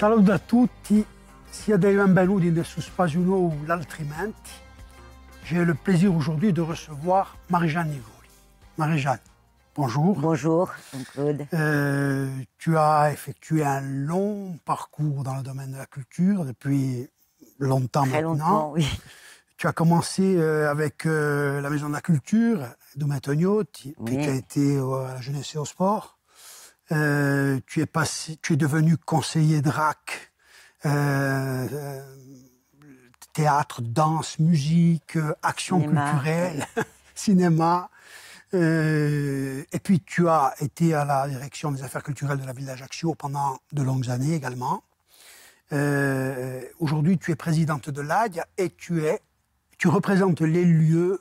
Saluto a tutti, sia dei benvenuti nel suo spazio nuovo l'Altrimenti. J'ai le plaisir aujourd'hui de recevoir Marie-Jeanne Nigoli. Marie-Jeanne, bonjour. Bonjour, Jean-Claude. Tu as effectué un long parcours dans le domaine de la culture depuis longtemps Très maintenant. longtemps, oui. Tu as commencé avec la Maison de la Culture de Mattognotti, puis tu as été à la Jeunesse et au Sport. Tu es devenu conseiller DRAC, théâtre, danse, musique, action culturelle, cinéma. Et puis tu as été à la direction des affaires culturelles de la ville d'Ajaccio pendant de longues années également. Aujourd'hui, tu es présidente de l'ADIA et tu représentes les lieux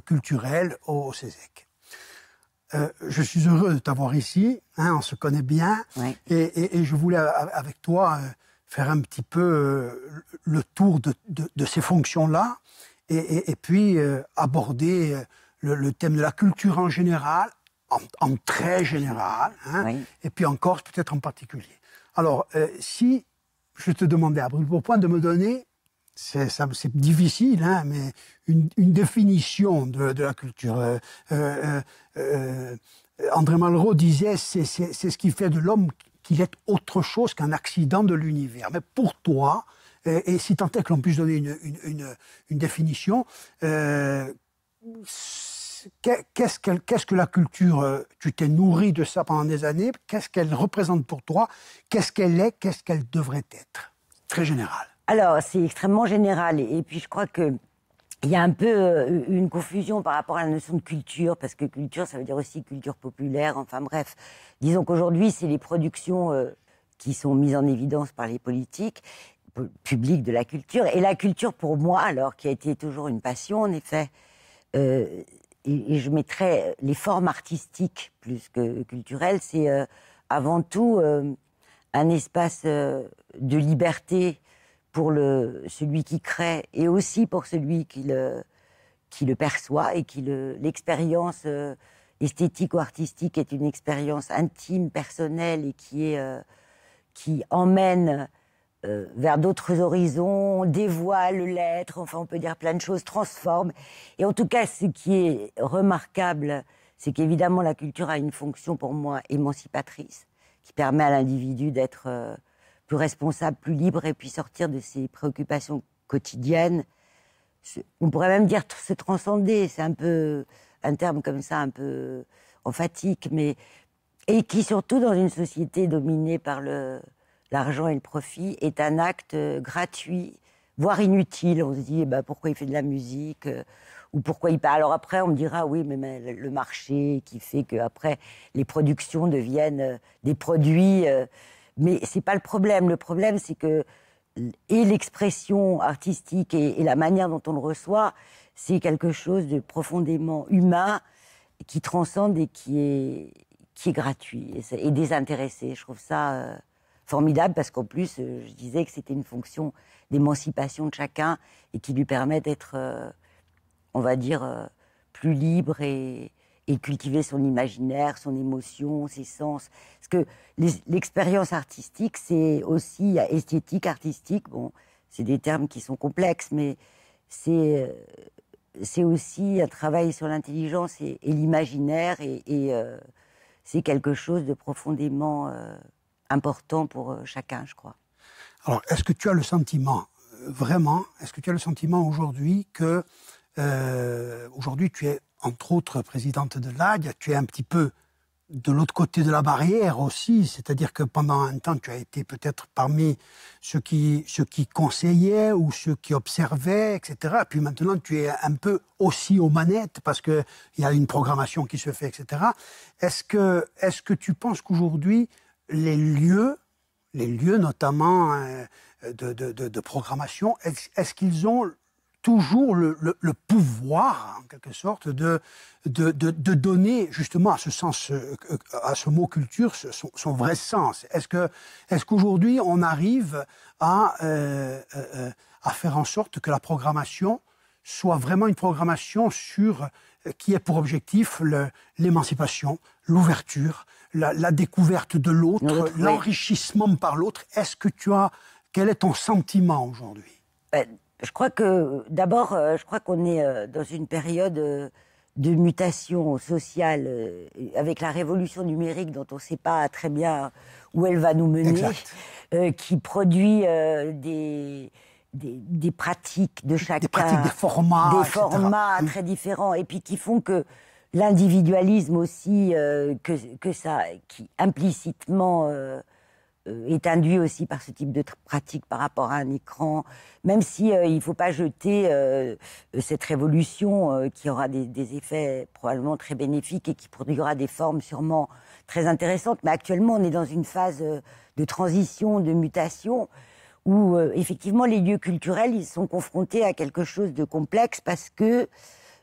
culturels au CESEC. Je suis heureux de t'avoir ici, hein, on se connaît bien, Oui. et je voulais avec toi faire un petit peu le tour de ces fonctions-là, et puis aborder le thème de la culture en général, en très général, hein, Oui. et puis en Corse peut-être en particulier. Alors, si je te demandais à brûle pour point de me donner, c'est difficile, hein, mais une définition de la culture. André Malraux disait c'est ce qui fait de l'homme qu'il est autre chose qu'un accident de l'univers. Mais pour toi, et si tant est que l'on puisse donner une définition, qu'est-ce que la culture? Tu t'es nourri de ça pendant des années. Qu'est-ce qu'elle représente pour toi? Qu'est-ce qu'elle est? Qu'est-ce qu'elle devrait être? Très général. Alors, c'est extrêmement général. Et puis, je crois qu'il y a un peu une confusion par rapport à la notion de culture, parce que culture, ça veut dire aussi culture populaire. Enfin bref, disons qu'aujourd'hui, c'est les productions qui sont mises en évidence par les politiques publiques de la culture. Et la culture, pour moi, alors, qui a été toujours une passion, en effet, et je mettrais les formes artistiques plus que culturelles, c'est avant tout un espace de liberté pour celui qui crée et aussi pour celui qui le perçoit et qui l'expérience esthétique ou artistique est une expérience intime, personnelle et qui emmène vers d'autres horizons, dévoile l'être, enfin on peut dire plein de choses, transforme. Et en tout cas, ce qui est remarquable, c'est qu'évidemment la culture a une fonction pour moi émancipatrice, qui permet à l'individu d'être plus responsable, plus libre, et puis sortir de ses préoccupations quotidiennes. On pourrait même dire se transcender, c'est un peu un terme comme ça, un peu emphatique, mais et qui surtout dans une société dominée par l'argent et le profit est un acte gratuit, voire inutile. On se dit pourquoi il fait de la musique ou pourquoi il parle. Alors après on me dira oui mais le marché qui fait que après les productions deviennent des produits. Mais c'est pas le problème. Le problème, c'est que l'expression artistique et la manière dont on le reçoit, c'est quelque chose de profondément humain, qui transcende et qui est gratuit et désintéressé. Je trouve ça formidable parce qu'en plus, je disais que c'était une fonction d'émancipation de chacun et qui lui permet d'être, on va dire, plus libre et cultiver son imaginaire, son émotion, ses sens. Parce que l'expérience artistique, c'est aussi esthétique, artistique. Bon, c'est des termes qui sont complexes, mais c'est aussi un travail sur l'intelligence et l'imaginaire, et c'est quelque chose de profondément important pour chacun, je crois. Alors, est-ce que tu as le sentiment, vraiment, aujourd'hui que aujourd'hui tu es entre autres présidente de l'ADIA, tu es un petit peu de l'autre côté de la barrière aussi, c'est-à-dire que pendant un temps, tu as été peut-être parmi ceux qui conseillaient ou ceux qui observaient, etc. Et puis maintenant, tu es un peu aussi aux manettes parce qu'il y a une programmation qui se fait, etc. Est-ce que tu penses qu'aujourd'hui, les lieux notamment de programmation, est-ce qu'ils ont toujours le pouvoir, en quelque sorte, de donner justement à ce sens, à ce mot culture, son vrai sens. Est-ce qu'aujourd'hui on arrive à faire en sorte que la programmation soit vraiment une programmation qui ait pour objectif l'émancipation, l'ouverture, la découverte de l'autre, l'enrichissement par l'autre. Quel est ton sentiment aujourd'hui? Je crois que, d'abord, qu'on est dans une période de mutation sociale avec la révolution numérique dont on ne sait pas très bien où elle va nous mener, qui produit des pratiques de chacun, des formats très différents, et puis qui font que l'individualisme aussi, qui implicitement est induit aussi par ce type de pratique par rapport à un écran, même si il ne faut pas jeter cette révolution qui aura des effets probablement très bénéfiques et qui produira des formes sûrement très intéressantes. Mais actuellement, on est dans une phase de transition, de mutation, où effectivement les lieux culturels, ils sont confrontés à quelque chose de complexe parce que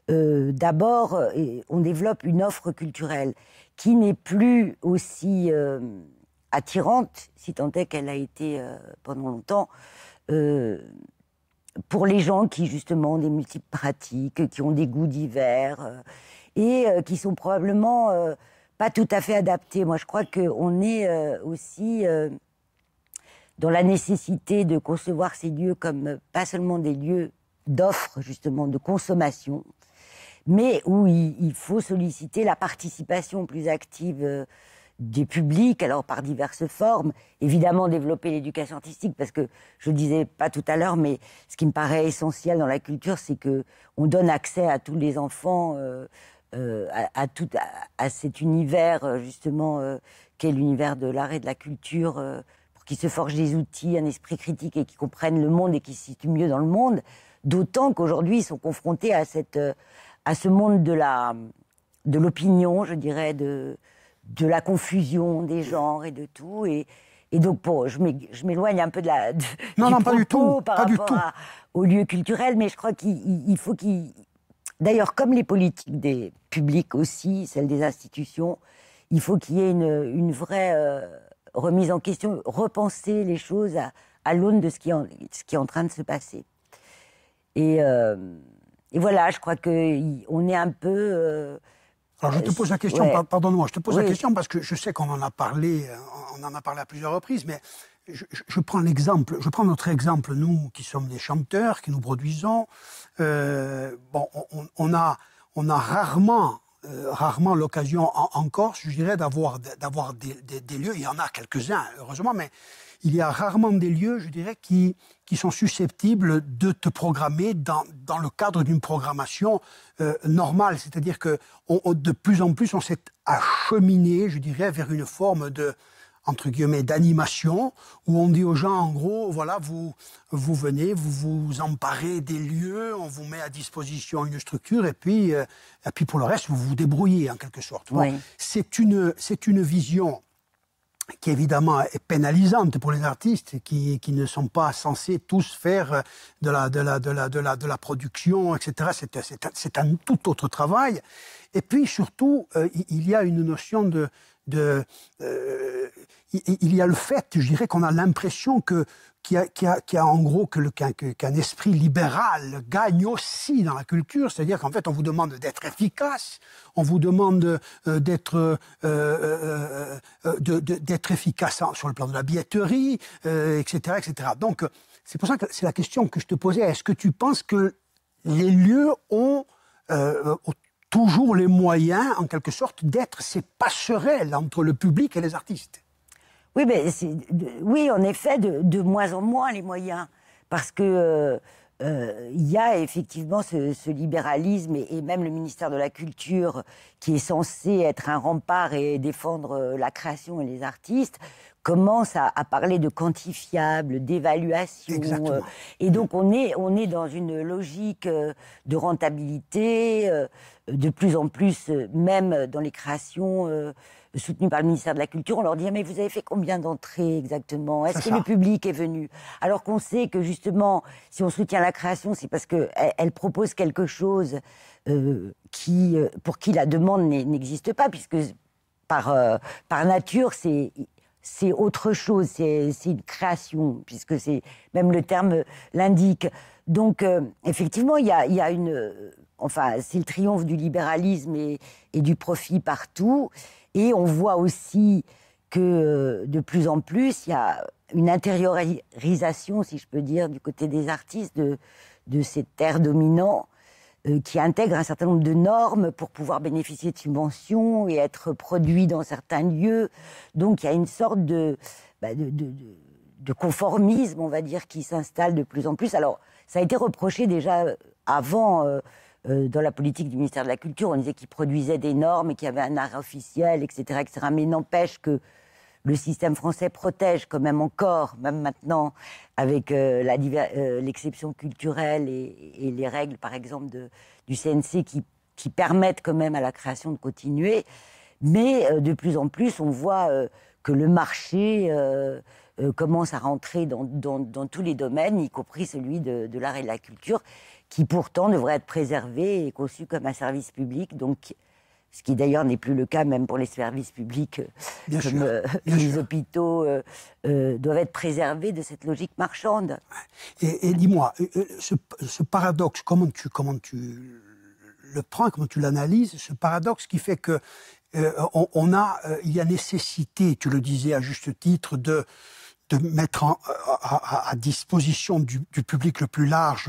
d'abord, on développe une offre culturelle qui n'est plus aussi attirante, si tant est qu'elle a été pendant longtemps, pour les gens qui justement ont des multiples pratiques, qui ont des goûts divers et qui sont probablement pas tout à fait adaptés. Moi, je crois qu'on est aussi dans la nécessité de concevoir ces lieux comme pas seulement des lieux d'offre, justement, de consommation, mais où il faut solliciter la participation plus active du public, alors par diverses formes. Évidemment, développer l'éducation artistique, parce que je ne disais pas tout à l'heure, mais ce qui me paraît essentiel dans la culture, c'est qu'on donne accès à tous les enfants à cet univers, justement, qu'est l'univers de l'art et de la culture, pour qu'ils se forgent des outils, un esprit critique et qu'ils comprennent le monde et qu'ils se situent mieux dans le monde. D'autant qu'aujourd'hui, ils sont confrontés à ce monde de l'opinion, je dirais, de la confusion des genres et de tout. Et donc, je m'éloigne un peu du pas du tout, par rapport aux lieux culturels, mais je crois qu'il faut d'ailleurs, comme les politiques des publics aussi, celles des institutions, il faut qu'il y ait une vraie remise en question, repenser les choses à l'aune de ce qui est en train de se passer. Et voilà, je crois qu'on est un peu... Alors je te pose la question, pardonne-moi, je te pose la question parce que je sais qu'on en a parlé, à plusieurs reprises, mais je prends notre exemple, nous qui sommes des chanteurs, qui nous produisons. On a rarement l'occasion en Corse, je dirais, d'avoir des lieux. Il y en a quelques-uns, heureusement, mais il y a rarement des lieux, je dirais, qui sont susceptibles de te programmer dans le cadre d'une programmation normale. C'est-à-dire que de plus en plus, on s'est acheminé, je dirais, vers une forme entre guillemets, d'animation, où on dit aux gens, en gros, voilà, vous venez, vous vous emparez des lieux, on vous met à disposition une structure, et puis pour le reste, vous vous débrouillez, en quelque sorte. Bon, c'est une vision qui évidemment est pénalisante pour les artistes qui ne sont pas censés tous faire de la production, etc. C'est un tout autre travail. Et puis surtout, il y a une notion il y a le fait, je dirais, qu'on a l'impression qu'il y a en gros qu'un esprit libéral gagne aussi dans la culture, c'est-à-dire qu'en fait on vous demande d'être efficace, on vous demande d'être efficace sur le plan de la billetterie, etc., etc. Donc c'est pour ça que c'est la question que je te posais. Est-ce que tu penses que les lieux ont toujours les moyens, en quelque sorte, d'être ces passerelles entre le public et les artistes? Oui, oui, en effet, de moins en moins les moyens, parce que il y a effectivement ce libéralisme et même le ministère de la Culture qui est censé être un rempart et défendre la création et les artistes commence à parler de quantifiable, d'évaluation. Et donc on est dans une logique de rentabilité, de plus en plus, même dans les créations soutenues par le ministère de la Culture, on leur dit « Mais vous avez fait combien d'entrées exactement? Est-ce que le public est venu ?» Alors qu'on sait que justement, si on soutient la création, c'est parce qu'elle propose quelque chose pour qui la demande n'existe pas, puisque par nature, c'est autre chose, c'est une création, puisque même le terme l'indique. Donc, effectivement, il y a une... enfin, c'est le triomphe du libéralisme et du profit partout. Et on voit aussi que, de plus en plus, il y a une intériorisation, si je peux dire, du côté des artistes de ces terres dominants qui intègrent un certain nombre de normes pour pouvoir bénéficier de subventions et être produits dans certains lieux. Donc, il y a une sorte de conformisme, on va dire, qui s'installe de plus en plus. Alors, ça a été reproché déjà avant dans la politique du ministère de la Culture. On disait qu'ils produisaient des normes et qu'il y avait un art officiel, etc., etc. Mais n'empêche que le système français protège quand même encore, même maintenant, avec l'exception culturelle et les règles, par exemple, du CNC qui permettent quand même à la création de continuer. Mais de plus en plus, on voit que le marché commence à rentrer dans tous les domaines, y compris celui de l'art et de la culture, qui pourtant devrait être préservé et conçu comme un service public, donc, ce qui d'ailleurs n'est plus le cas même pour les services publics, comme les hôpitaux doivent être préservés de cette logique marchande. Et dis-moi, ce paradoxe, comment tu le prends, comment tu l'analyses, ce paradoxe qui fait que il y a nécessité, tu le disais à juste titre, de mettre à disposition du public le plus large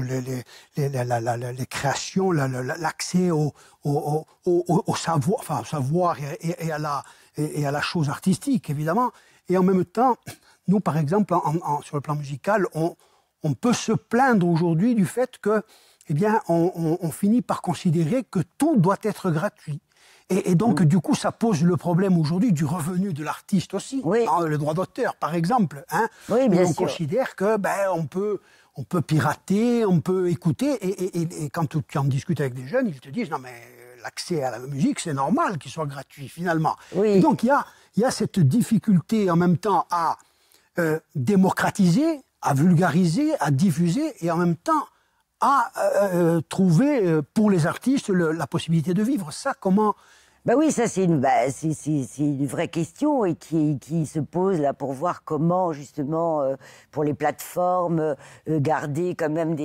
les créations, l'accès au savoir et à la chose artistique, évidemment. Et en même temps, nous, par exemple, sur le plan musical, on peut se plaindre aujourd'hui du fait que, eh bien, on finit par considérer que tout doit être gratuit. Et donc, du coup, ça pose le problème aujourd'hui du revenu de l'artiste aussi. Oui. Hein, le droit d'auteur, par exemple. Hein, oui, bien on sûr. considère que on peut pirater, on peut écouter. Et quand tu en discutes avec des jeunes, ils te disent non mais l'accès à la musique, c'est normal qu'il soit gratuit finalement. Oui. Et donc il y a cette difficulté en même temps à démocratiser, à vulgariser, à diffuser, et en même temps à trouver pour les artistes la possibilité de vivre. Ça, comment... Oui, ça c'est une vraie question et qui se pose là pour voir comment justement pour les plateformes garder quand même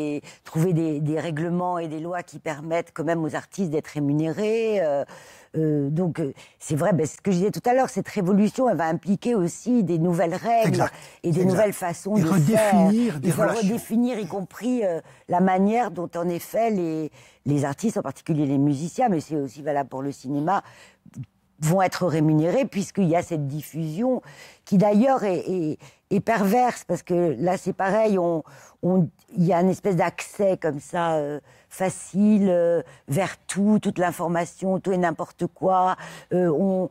trouver des règlements et des lois qui permettent quand même aux artistes d'être rémunérés. Donc c'est vrai, ce que je disais tout à l'heure, cette révolution elle va impliquer aussi des nouvelles règles et des nouvelles façons de faire. Il faut redéfinir y compris la manière dont en effet les artistes, en particulier les musiciens, mais c'est aussi valable pour le cinéma, vont être rémunérés puisqu'il y a cette diffusion qui d'ailleurs est perverse parce que là c'est pareil, il y a une espèce d'accès comme ça facile vers toute l'information, tout et n'importe quoi. On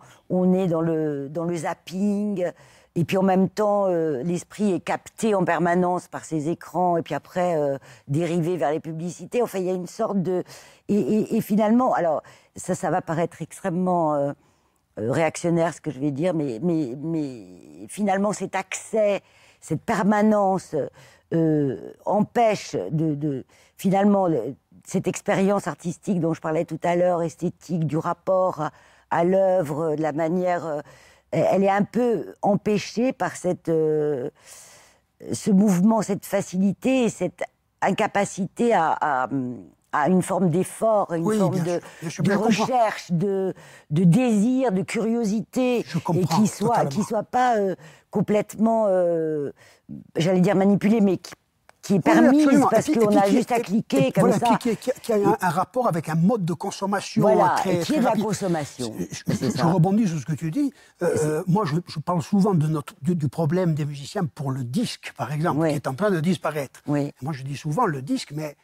est dans le zapping. Et puis en même temps, l'esprit est capté en permanence par ces écrans et puis après dérivé vers les publicités. Enfin, il y a une sorte de... Et finalement, alors ça va paraître extrêmement réactionnaire ce que je vais dire, mais finalement cet accès, cette permanence empêche finalement cette expérience artistique dont je parlais tout à l'heure, esthétique, du rapport à l'œuvre, de la manière... elle est un peu empêchée par ce mouvement, cette facilité et cette incapacité à une forme d'effort, une forme de recherche, de désir, de curiosité, et qui soit pas complètement, j'allais dire manipulé, mais qui est permise parce qu'on a juste à cliquer comme ça. Qui a un rapport avec un mode de consommation très, qui est de la consommation. Je rebondis sur ce que tu dis. Moi, je parle souvent du problème des musiciens pour le disque, par exemple, qui est en train de disparaître. Oui. Moi, je dis souvent le disque, mais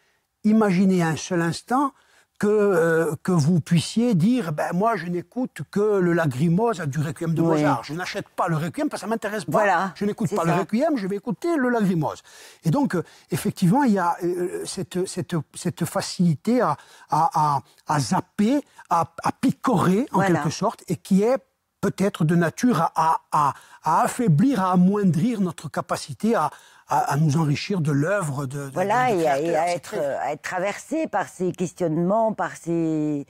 imaginez un seul instant que vous puissiez dire moi je n'écoute que le Lachrymose du Requiem de Mozart. Je n'achète pas le Requiem parce que ça m'intéresse pas. Voilà, je n'écoute pas le Requiem, je vais écouter le Lachrymose. Et donc effectivement il y a cette facilité à zapper, à picorer en quelque sorte, et qui est peut-être de nature à affaiblir, à amoindrir notre capacité à nous enrichir de l'œuvre de et à être traversé par ces questionnements, par ces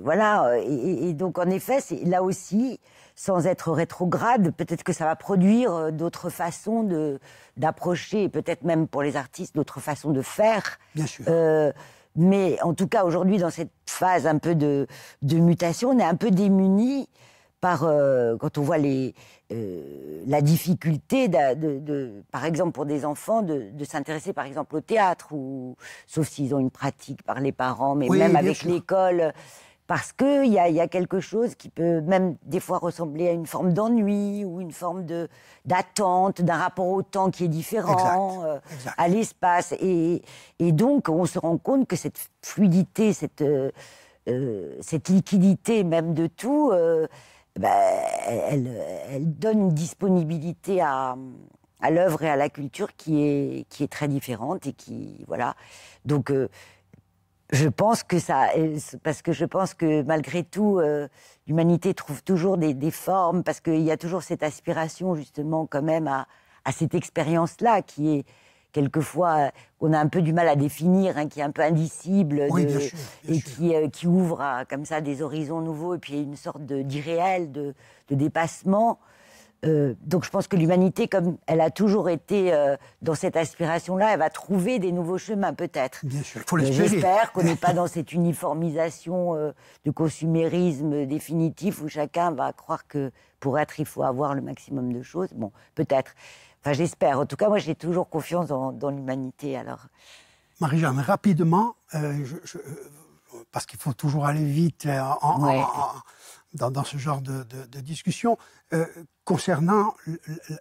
voilà. Et donc, en effet, c'est là aussi, sans être rétrograde, peut-être que ça va produire d'autres façons d'approcher, et peut-être même pour les artistes, d'autres façons de faire. Bien sûr. Mais en tout cas, aujourd'hui, dans cette phase un peu de mutation, on est un peu démunis par, quand on voit la difficulté, par exemple, pour des enfants, de s'intéresser, par exemple, au théâtre, sauf s'ils ont une pratique par les parents, mais Oui, même bien avec sûr. l'école, parce qu'il y a quelque chose qui peut même des fois ressembler à une forme d'ennui ou une forme d'attente, d'un rapport au temps qui est différent, Exact. à l'espace. Et donc, on se rend compte que cette fluidité, cette liquidité même de tout, elle donne une disponibilité à l'œuvre et à la culture qui est très différente et qui, voilà. Donc, je pense que parce que je pense que malgré tout, l'humanité trouve toujours des formes, parce qu'il y a toujours cette aspiration justement quand même à cette expérience-là qui est quelquefois, on a un peu du mal à définir, hein, qui est un peu indicible, Oui, bien sûr, bien sûr. qui ouvre comme ça des horizons nouveaux, et puis une sorte d'irréel, de dépassement. Donc je pense que l'humanité, comme elle a toujours été dans cette aspiration-là, elle va trouver des nouveaux chemins peut-être. Bien sûr, il faut l'espérer. J'espère qu'on n'est pas dans cette uniformisation de consumérisme définitif où chacun va croire que pour être, il faut avoir le maximum de choses. Bon, peut-être. Enfin, j'espère. En tout cas, moi, j'ai toujours confiance dans l'humanité. Alors, Marie-Jeanne, rapidement, parce qu'il faut toujours aller vite dans ce genre de discussion, concernant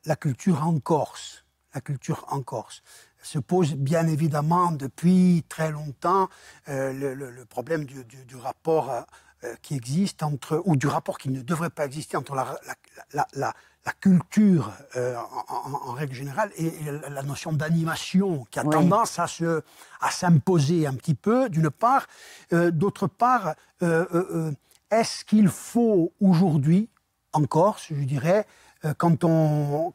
la culture en Corse. La culture en Corse se pose bien évidemment depuis très longtemps le problème du rapport qui existe ou du rapport qui ne devrait pas exister entre la culture en règle générale et la notion d'animation qui a tendance à s'imposer un petit peu, d'une part. D'autre part, est-ce qu'il faut aujourd'hui, en Corse, je dirais, quand on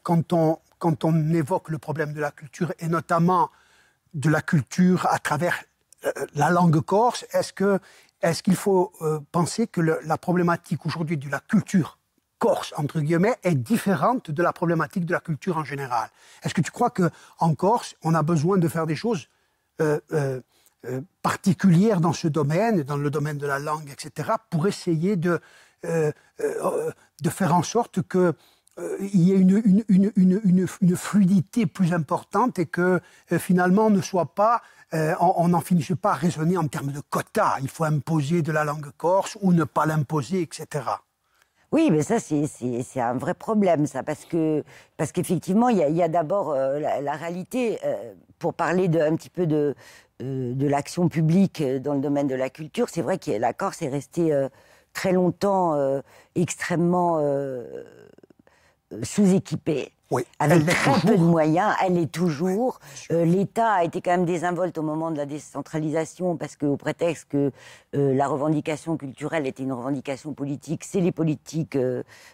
évoque le problème de la culture, et notamment de la culture à travers la langue corse, est-ce qu'il faut penser que la problématique aujourd'hui de la culture corse, entre guillemets, est différente de la problématique de la culture en général? Est-ce que tu crois qu'en Corse, on a besoin de faire des choses particulières dans ce domaine, dans le domaine de la langue, etc., pour essayer de faire en sorte que il y ait une fluidité plus importante et que finalement on n'en finisse pas à raisonner en termes de quotas. Il faut imposer de la langue corse ou ne pas l'imposer, etc. Oui, mais ça, c'est un vrai problème, ça, parce qu'effectivement, il y a d'abord la réalité, pour parler un petit peu de l'action publique dans le domaine de la culture. C'est vrai que la Corse est restée très longtemps extrêmement sous-équipée, avec très peu de moyens. Elle l'est toujours. L'État a été quand même désinvolte au moment de la décentralisation, parce qu'au prétexte que la revendication culturelle était une revendication politique, c'est les politiques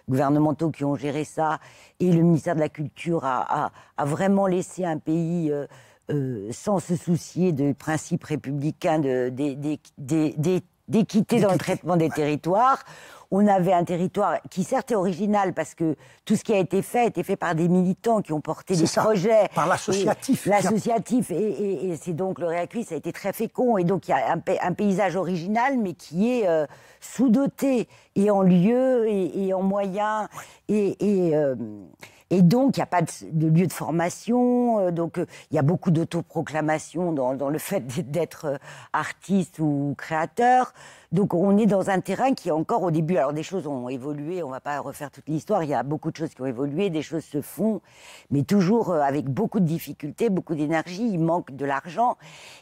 gouvernementaux qui ont géré ça, et le ministère de la Culture a vraiment laissé un pays sans se soucier des principes républicains d'équité dans le traitement des territoires. On avait un territoire qui certes est original, parce que tout ce qui a été fait par des militants qui ont porté des projets. Par l'associatif. L'associatif, et c'est donc le Réaclis, ça a été très fécond, et donc il y a un paysage original, mais qui est sous-doté, et en lieu, et en moyens, et donc, il n'y a pas de lieu de formation, donc il y a beaucoup d'autoproclamation dans le fait d'être artiste ou créateur. Donc, on est dans un terrain qui est encore au début. Alors, des choses ont évolué, on ne va pas refaire toute l'histoire, il y a beaucoup de choses qui ont évolué, des choses se font, mais toujours avec beaucoup de difficultés, beaucoup d'énergie, il manque de l'argent.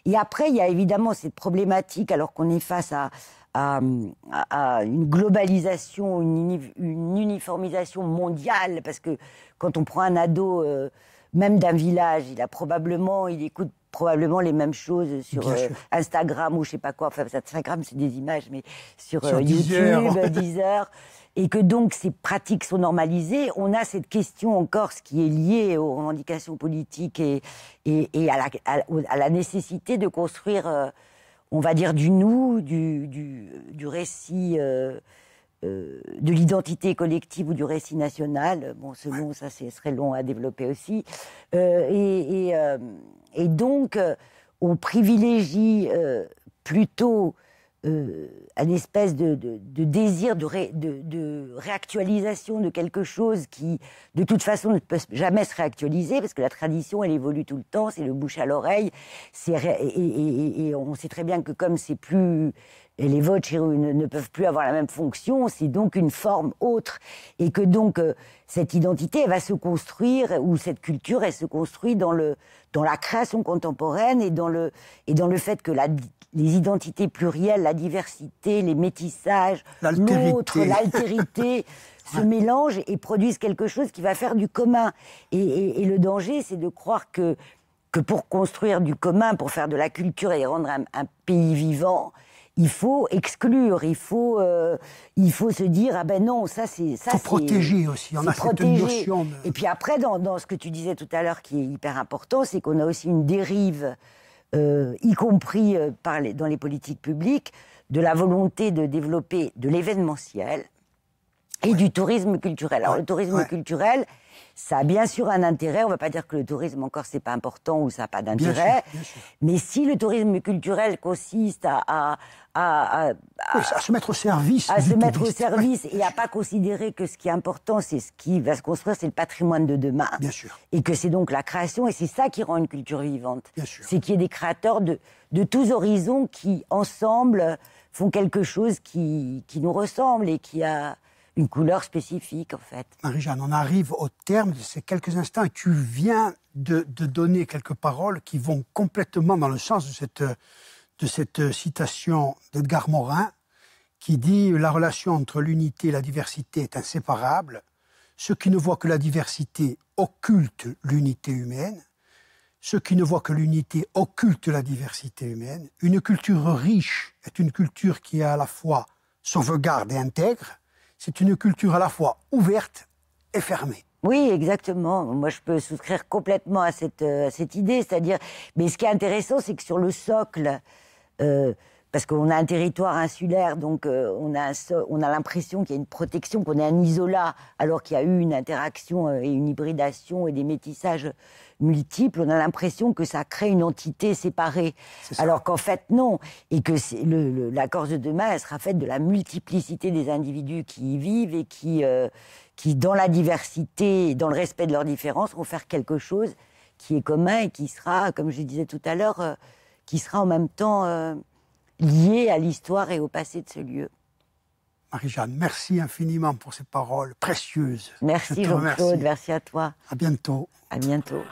Et après, il y a évidemment cette problématique, alors qu'on est face à une globalisation, une uniformisation mondiale, parce que quand on prend un ado, même d'un village, il écoute probablement les mêmes choses sur Instagram ou je sais pas quoi. Enfin, Instagram, c'est des images, mais sur YouTube, Deezer. Et que donc ces pratiques sont normalisées. On a cette question en Corse qui est liée aux revendications politiques et à la nécessité de construire on va dire, du nous, du récit, de l'identité collective ou du récit national. Bon, selon ça, ce serait long à développer aussi. Et donc, on privilégie plutôt une espèce de désir de réactualisation de quelque chose qui, de toute façon, ne peut jamais se réactualiser, parce que la tradition, elle évolue tout le temps, c'est le bouche à l'oreille, et on sait très bien que comme c'est plus... Et les voci ne peuvent plus avoir la même fonction, c'est donc une forme autre. Et que donc, cette identité, elle va se construire, ou cette culture, elle se construit dans la création contemporaine et dans le fait que les identités plurielles, la diversité, les métissages, l'autre, l'altérité se mélangent et produisent quelque chose qui va faire du commun. Et le danger, c'est de croire que pour construire du commun, pour faire de la culture et rendre un pays vivant, il faut exclure, il faut se dire ah ben non, ça c'est ça. Il faut protéger aussi. On a cette notion de... Et puis après, dans ce que tu disais tout à l'heure, qui est hyper important, c'est qu'on a aussi une dérive, y compris dans les politiques publiques, de la volonté de développer de l'événementiel et du tourisme culturel. Alors le tourisme culturel, ça a bien sûr un intérêt. On ne va pas dire que le tourisme encore c'est pas important ou ça n'a pas d'intérêt. Bien sûr. Mais si le tourisme culturel consiste à se mettre au service, et à pas considérer que ce qui est important, c'est ce qui va se construire, c'est le patrimoine de demain. Bien sûr. Et que c'est donc la création, et c'est ça qui rend une culture vivante. Bien sûr. C'est qu'il y ait des créateurs de tous horizons qui ensemble font quelque chose qui nous ressemble et qui a une couleur spécifique, en fait. Marie-Jeanne, on arrive au terme de ces quelques instants et tu viens de donner quelques paroles qui vont complètement dans le sens de cette citation d'Edgar Morin qui dit « La relation entre l'unité et la diversité est inséparable. Ceux qui ne voient que la diversité occultent l'unité humaine. Ceux qui ne voient que l'unité occultent la diversité humaine. Une culture riche est une culture qui est à la fois sauvegarde et intègre. C'est une culture à la fois ouverte et fermée. » Oui, exactement. Moi, je peux souscrire complètement à cette idée. C'est-à-dire, mais ce qui est intéressant, c'est que sur le socle, parce qu'on a un territoire insulaire, donc on a l'impression qu'il y a une protection, qu'on est un isolat, alors qu'il y a eu une interaction et une hybridation et des métissages multiples. On a l'impression que ça crée une entité séparée, alors qu'en fait non, et que la Corse de demain, elle sera faite de la multiplicité des individus qui y vivent et qui dans la diversité, dans le respect de leurs différences, vont faire quelque chose qui est commun et qui sera, comme je disais tout à l'heure, qui sera en même temps lié à l'histoire et au passé de ce lieu. Marie-Jeanne, merci infiniment pour ces paroles précieuses. Merci Jean-Claude, merci à toi. À bientôt. À bientôt.